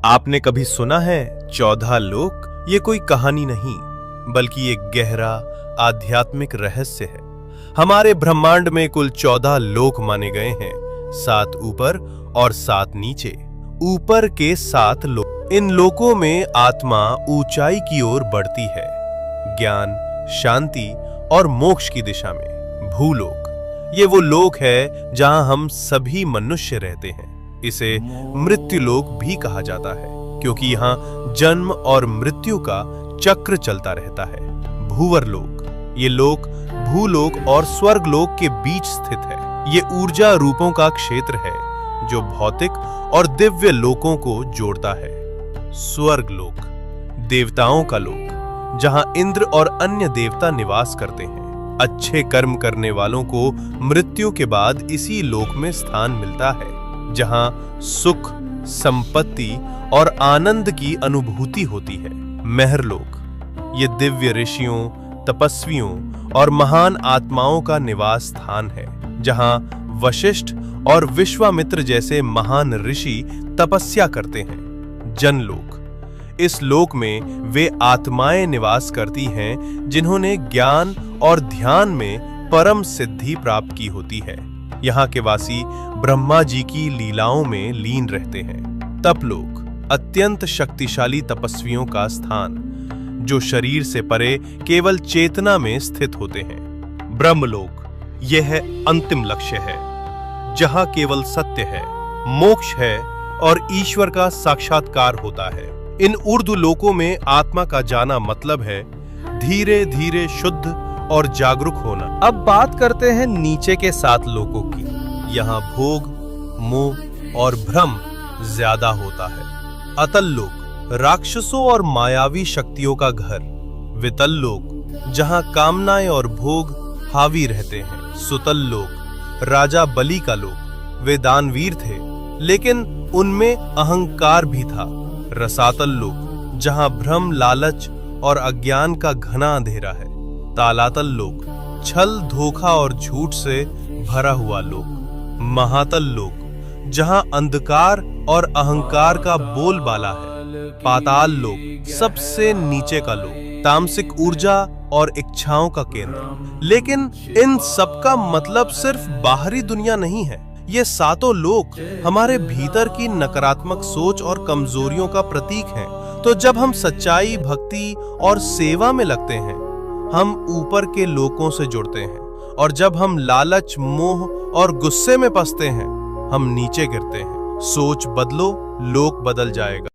आपने कभी सुना है 14 लोक? ये कोई कहानी नहीं, बल्कि एक गहरा आध्यात्मिक रहस्य है। हमारे ब्रह्मांड में कुल 14 लोक माने गए हैं, 7 ऊपर और 7 नीचे। ऊपर के 7 लोक, इन लोकों में आत्मा ऊंचाई की ओर बढ़ती है, ज्ञान, शांति और मोक्ष की दिशा में। भूलोक, ये वो लोक है जहां हम सभी मनुष्य रहते हैं। इसे मृत्यु लोक भी कहा जाता है, क्योंकि यहाँ जन्म और मृत्यु का चक्र चलता रहता है। भूवर लोक, ये लोक भूलोक और स्वर्ग लोक के बीच स्थित है। ये ऊर्जा रूपों का क्षेत्र है जो भौतिक और दिव्य लोकों को जोड़ता है। स्वर्ग लोक, देवताओं का लोक, जहां इंद्र और अन्य देवता निवास करते हैं। अच्छे कर्म करने वालों को मृत्यु के बाद इसी लोक में स्थान मिलता है, जहां सुख, संपत्ति और आनंद की अनुभूति होती है। महरलोक, ये दिव्य ऋषियों, तपस्वियों और महान आत्माओं का निवास स्थान है, जहां वशिष्ठ और विश्वामित्र जैसे महान ऋषि तपस्या करते हैं। जनलोक, इस लोक में वे आत्माएं निवास करती हैं जिन्होंने ज्ञान और ध्यान में परम सिद्धि प्राप्त की होती है। यहाँ के वासी ब्रह्मा जी की लीलाओं में लीन रहते हैं। तपलोक, अत्यंत शक्तिशाली तपस्वियों का स्थान, जो शरीर से परे केवल चेतना में स्थित होते हैं। ब्रह्मलोक, यह है अंतिम लक्ष्य है, जहां केवल सत्य है, मोक्ष है और ईश्वर का साक्षात्कार होता है। इन ऊर्ध्व लोकों में आत्मा का जाना मतलब है धीरे धीरे शुद्ध और जागरूक होना। अब बात करते हैं नीचे के 7 लोकों की। यहाँ भोग, मोह और भ्रम ज्यादा होता है। अतल लोक, राक्षसों और मायावी शक्तियों का घर। वितल लोक, जहाँ कामनाएं और भोग हावी रहते हैं। सुतल लोक, राजा बलि का लोक। वे दानवीर थे, लेकिन उनमें अहंकार भी था। रसातल लोक, जहाँ भ्रम, लालच और अज्ञान का घना अंधेरा है। तालातल लोक, छल, धोखा और झूठ से भरा हुआ लोक। महातल लोक, जहां अंधकार और अहंकार का बोलबाला है। पाताल लोक, सबसे नीचे का लोक, तामसिक ऊर्जा और इच्छाओं का केंद्र। लेकिन इन सब का मतलब सिर्फ बाहरी दुनिया नहीं है। ये 7 लोक हमारे भीतर की नकारात्मक सोच और कमजोरियों का प्रतीक हैं। तो जब हम सच्चाई, भक्ति और सेवा में लगते हैं, हम ऊपर के लोकों से जुड़ते हैं, और जब हम लालच, मोह और गुस्से में फंसते हैं, हम नीचे गिरते हैं। सोच बदलो, लोक बदल जाएगा।